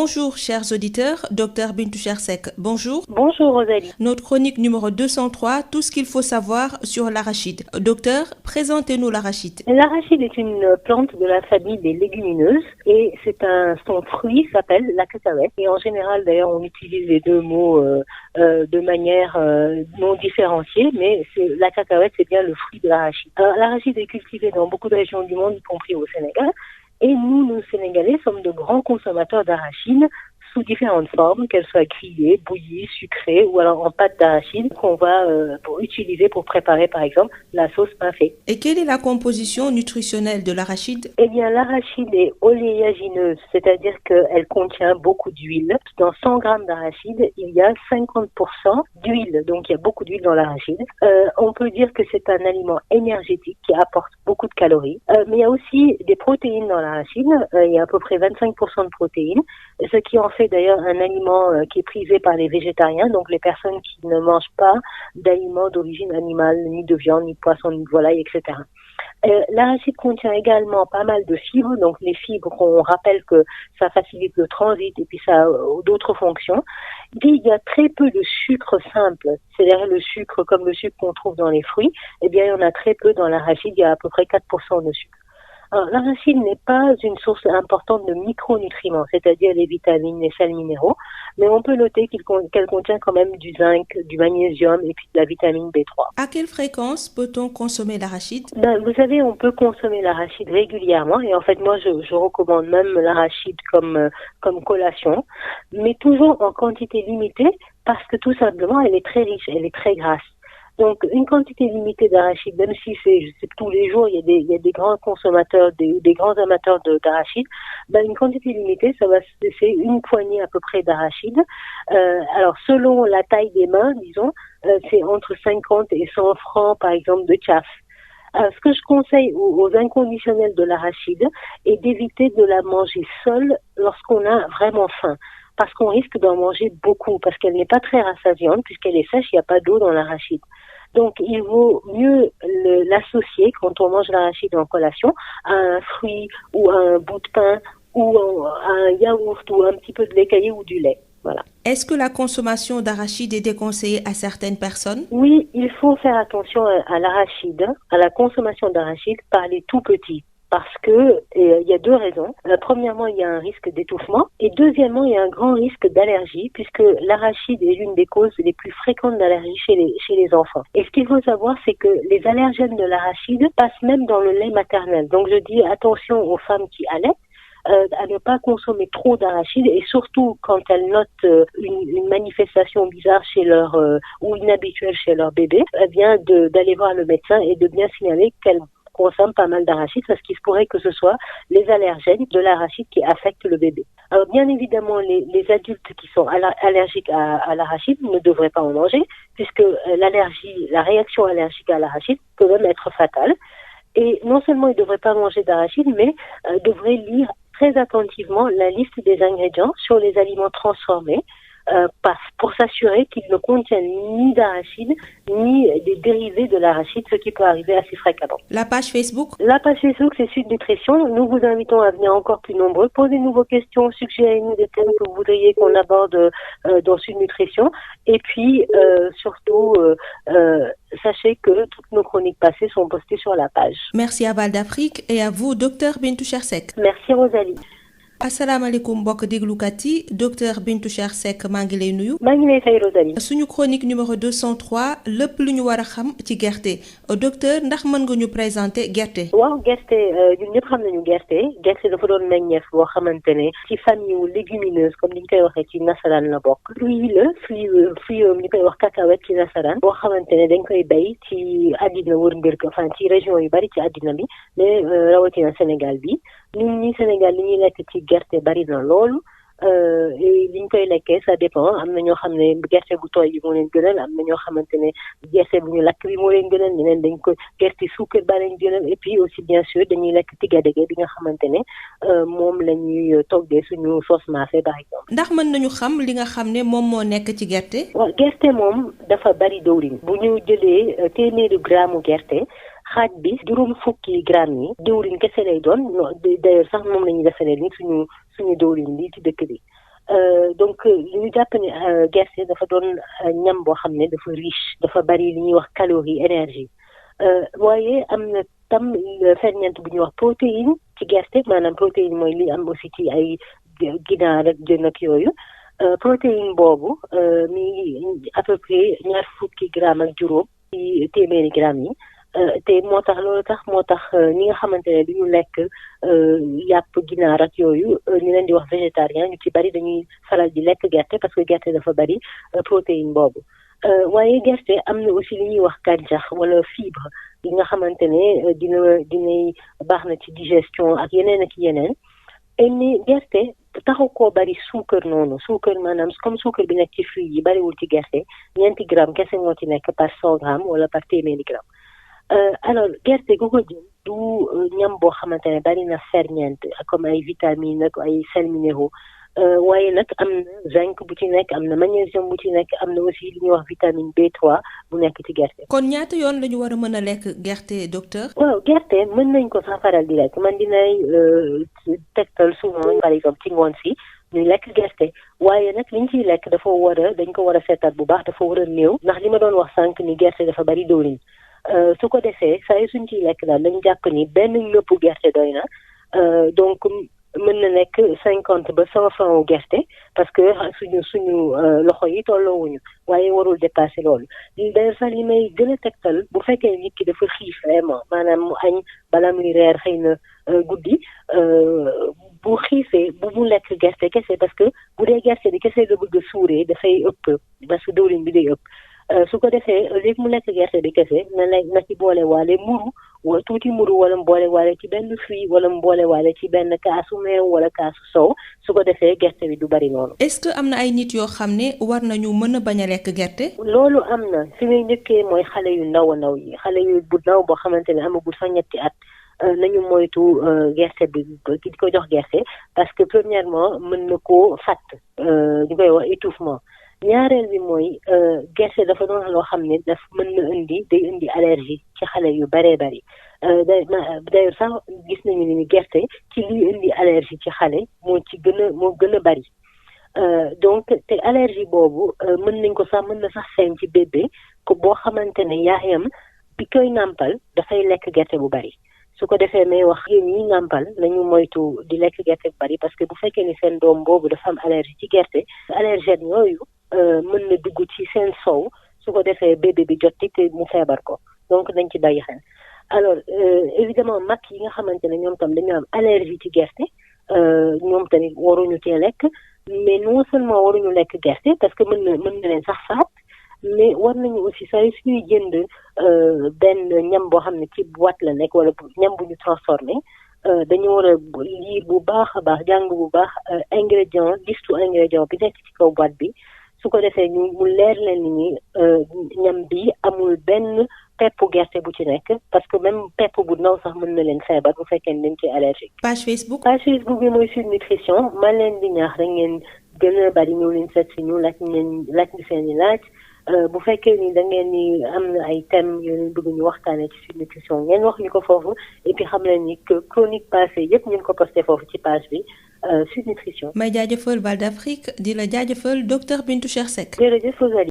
Bonjour chers auditeurs, Dr Bintou Chersek, bonjour. Bonjour Rosalie. Notre chronique numéro 203, tout ce qu'il faut savoir sur l'arachide. Docteur, présentez-nous l'arachide. L'arachide est une plante de la famille des légumineuses et son fruit s'appelle la cacahuète. Et en général d'ailleurs on utilise les deux mots de manière non différenciée, mais la cacahuète c'est bien le fruit de l'arachide. L'arachide est cultivé dans beaucoup de régions du monde, y compris au Sénégal. Et nous, Sénégalais, sommes de grands consommateurs d'arachide sous différentes formes, qu'elles soient grillées, bouillies, sucrées ou alors en pâte d'arachide qu'on va utiliser pour préparer par exemple la sauce pain fait. Et quelle est la composition nutritionnelle de l'arachide? Eh bien, l'arachide est oléagineuse, c'est-à-dire qu'elle contient beaucoup d'huile. Dans 100 grammes d'arachide, il y a 50% d'huile, donc il y a beaucoup d'huile dans l'arachide. On peut dire que c'est un aliment énergétique qui apporte beaucoup de calories, mais il y a aussi des protéines dans l'arachide. Il y a à peu près 25% de protéines, ce qui en fait d'ailleurs un aliment qui est prisé par les végétariens, donc les personnes qui ne mangent pas d'aliments d'origine animale, ni de viande, ni de poisson, ni de volaille, etc. L'arachide contient également pas mal de fibres, donc les fibres, on rappelle que ça facilite le transit et puis ça a d'autres fonctions. Il y a très peu de sucre simple, c'est-à-dire le sucre comme le sucre qu'on trouve dans les fruits, eh bien il y en a très peu dans l'arachide, il y a à peu près 4% de sucre. Alors, l'arachide n'est pas une source importante de micronutriments, c'est-à-dire les vitamines, les sels minéraux, mais on peut noter qu'elle contient quand même du zinc, du magnésium et puis de la vitamine B3. À quelle fréquence peut-on consommer l'arachide? Vous savez, on peut consommer l'arachide régulièrement et en fait, moi, je recommande même l'arachide comme collation, mais toujours en quantité limitée parce que tout simplement, elle est très riche, elle est très grasse. Donc, une quantité limitée d'arachide, même si c'est tous les jours, il y a des grands consommateurs, des grands amateurs d'arachide, une quantité limitée, c'est une poignée à peu près d'arachide. Alors, selon la taille des mains, disons, c'est entre 50 et 100 francs, par exemple, de chaff. Ce que je conseille aux inconditionnels de l'arachide est d'éviter de la manger seule lorsqu'on a vraiment faim. Parce qu'on risque d'en manger beaucoup, parce qu'elle n'est pas très rassasiante, puisqu'elle est sèche, il n'y a pas d'eau dans l'arachide. Donc, il vaut mieux l'associer, quand on mange l'arachide en collation, à un fruit ou à un bout de pain ou à un yaourt ou un petit peu de lait caillé ou du lait. Voilà. Est-ce que la consommation d'arachide est déconseillée à certaines personnes? Oui, il faut faire attention à l'arachide, à la consommation d'arachide par les tout petits. Parce que il y a deux raisons. Premièrement, il y a un risque d'étouffement et deuxièmement, il y a un grand risque d'allergie puisque l'arachide est l'une des causes les plus fréquentes d'allergie chez les enfants. Et ce qu'il faut savoir, c'est que les allergènes de l'arachide passent même dans le lait maternel. Donc je dis attention aux femmes qui allaitent à ne pas consommer trop d'arachide et surtout quand elles notent une manifestation bizarre chez leur ou inhabituelle chez leur bébé, eh bien d'aller voir le médecin et de bien signaler qu'elles consomme pas mal d'arachide parce qu'il se pourrait que ce soit les allergènes de l'arachide qui affectent le bébé. Alors bien évidemment, les adultes qui sont allergiques à l'arachide ne devraient pas en manger puisque la réaction allergique à l'arachide peut même être fatale. Et non seulement ils ne devraient pas manger d'arachide, mais devraient lire très attentivement la liste des ingrédients sur les aliments transformés pour s'assurer qu'ils ne contiennent ni d'arachide, ni des dérivés de l'arachide, ce qui peut arriver assez fréquemment. La page Facebook? La page Facebook, c'est Sud Nutrition. Nous vous invitons à venir encore plus nombreux. Posez-nous vos questions, suggérez-nous des thèmes que vous voudriez qu'on aborde dans Sud Nutrition. Et puis, surtout, sachez que toutes nos chroniques passées sont postées sur la page. Merci à Val d'Afrique et à vous, Dr Bintou Chersek. Merci Rosalie. asalaamaaleykum mbokk déglukat yi docteur Bintou Chersek maa ngi lay nuyu. maa ngi lay fay Rosalie. suñu chronique numéro 203 lépp lu ñu war a xam ci gerte docteur ndax mën nga ñu présenter gerte. waaw gerte ñun ñëpp xam nañu gerte dafa doon meññeef boo xamante ne ci famille wu légumineuse comme ni ñu koy waxee ci nasaraan la bokk. fruit ñu koy wax cacahuète ci nasaraan boo xamante ne dañ koy bay ci àddina wërngër ko enfin ci région yu bari ci àddina bi mais rawatina Sénégal bi ñun ñi Sénégal li ñuy lekk ci gerte bari na loolu li ñu koy lekkee ça dépend am na ñoo xam ne gerte bu tooy bi moo leen gënal am na ñoo xamante ne gerte bu ñu lakk bi moo leen gënal ñeneen dañ ko gerte suukar ba leen gënal et puis aussi bien sûr dañuy lekk tigadege bi nga xamante ne moom la ñuy toggee suñu sauce mafé par exemple. ndax mën nañu xam li nga xam ne moom moo nekk ci gerte. waaw gerte moom dafa bari dëwlin bu ñu jëlee téeméeri gramme gerte xaaj bi juróom fukki gramme yi diwlin kese lay doon d'ailleurs sax moom la ñuy defaree ni suñu diwlin lii ci dëkk bi donc li ñu jàpp ne gerte dafa doon ñam boo xam ne dafa riche dafa bari li ñuy wax calorie énergie waaye am na tam ferñeent bu ñuy wax protéine ci gerte maanaam protéine mooy li am aussi ci ay ginaar ak jën ak yooyu protéine boobu mi à peu près 20 grammes ak juróom ci téeméeri grammes yi te moo tax ñi nga xamante ne duñu lekk yàpp ginaar ak yooyu ñu leen di wax végétarien ñu ci bari dañuy faral di lekk gerte parce que gerte dafa bari protéine boobu waaye gerte am na aussi li ñuy wax gàncax wala fibre yi nga xamante ne dinay baax na ci digestion ak yeneen ak yeneen ni gerte taxu koo bari suukar noonu suukar maanaam comme suukar bi nekk ci fruits yi bariwul ci gerte 9 grammes kese moo ci nekk par 100 grammes wala par téeméeri gramme alors gerte gu ko jël du ñam boo xamante ne bari na ferñeent comme ay vitamines ak ay sels minéraux waaye nag am na zinc bu ci nekk am na magnésium bu ci nekk am na aussi li ñuy wax vitamine B3 bu nekk ci gerte. kon ñaata yoon la ñu war a mën a lekk gerte docteur. waaw gerte mën nañ ko sax faral di lekk man dinay tegtal souvent par exemple ci ngoon si ñuy lekk gerte waaye nag liñ ciy lekk dañ ko war a seetaat bu baax dafa war a néew ndax li ma doon wax sànq ni gerte dafa bari diwlin su ko defee saa yu suñ ciy lekk daal dañ jàpp ni benn ñëpp gerte doy na donc mën na nekk 50 ba 100 francs wu gerte parce que suñu loxo yi tolloowuñu waaye warul dépasser loolu d'ailleurs sax li may gën a tegtal bu fekkee nit ki dafa xiif vraiment maanaam mu añ bala muy reer xëy na guddi bu xiifee bu mu lekk gerte kese parce que bu dee gerte bi kese la bëgg a suuree dafay ëpp parce que diwlin bi day ëpp su ko defee léegi mu lekk gerte bi kese na ci boole waale muru wala tuuti muru wala mu boole waale ci benn fruit wala mu boole waale ci benn kaasu meew wala kaasu sow su ko defee gerte bi du bari noonu. est-ce que am na ay nit yoo xam ne war nañu mën a bañ a lekk gerte. loolu am na fi muy njëkkee mooy xale yu ndaw a ndaw yi xale yu bu ndaw boo xamante ne amagul sax ñetti at. nañu moytu gerte bi di ko jox gerte parce que premièrement mën na koo fàtt ñu koy wax étouffement ñaareel bi mooy gerte dafa doon loo xam ne day indi allergie ci xale yu baree bari d'ailleurs sax gis nañu ni gerte ci liy indi allergie ci xale moo gën a bari donc te allergie boobu mën na sax feeñ ci bébé ko boo xamante ne yaayam bi koy nàmpal dafay lekk gerte bu bari su ko defee may wax yéen ñi nàmpal nañu moytu di lekk gerte bu bari parce que bu fekkee ni seen doom boobu dafa am allergie ci gerte allergène yooyu mën na dugg ci seen sow su ko defee bébé bi jotti te mu feebar ko donc dañ ci bàyyi xel alors évidemment mag yi nga xamante ne ñoom tam dañu am allergie ci gerte ñoom tamit waruñu cee lekk mais non seulement waruñu lekk gerte parce que mën na leen sax faat mais war nañu aussi saa yu suñuy jënd benn ñam boo xam ne ci boîte la nekk wala ñam bu ñu transformé dañu war a lire bu baax a baax jàng bu baax listu ingrédient bi nekk ci kaw boîte bi su ko defee mu leer leen ni ñam bi amul benn peppu gerte bu ci nekk parce que même pepp bu ndaw sax mën na leen feebar bu fekkee ne dañ ci allergique. page Facebook bi mooy Sud Nutrition ma leen di ñaax rek ngeen gën a bari ñëw leen seet si ñu laaj ñu seen i laaj. bu fekkee ni da ngeen ni am na ay thèmes yu leen bëgg ñu waxtaanee ci Sud Nutrition ngeen wax ñu ko foofu et puis xam leen ni que chronique passée yëpp ñu ngi ko posté foofu ci page bi Sud Nutrition. may jaajëfal Val d'Afrique di la jaajëfal docteur Bintou Cheikh Seck. jërëjëf.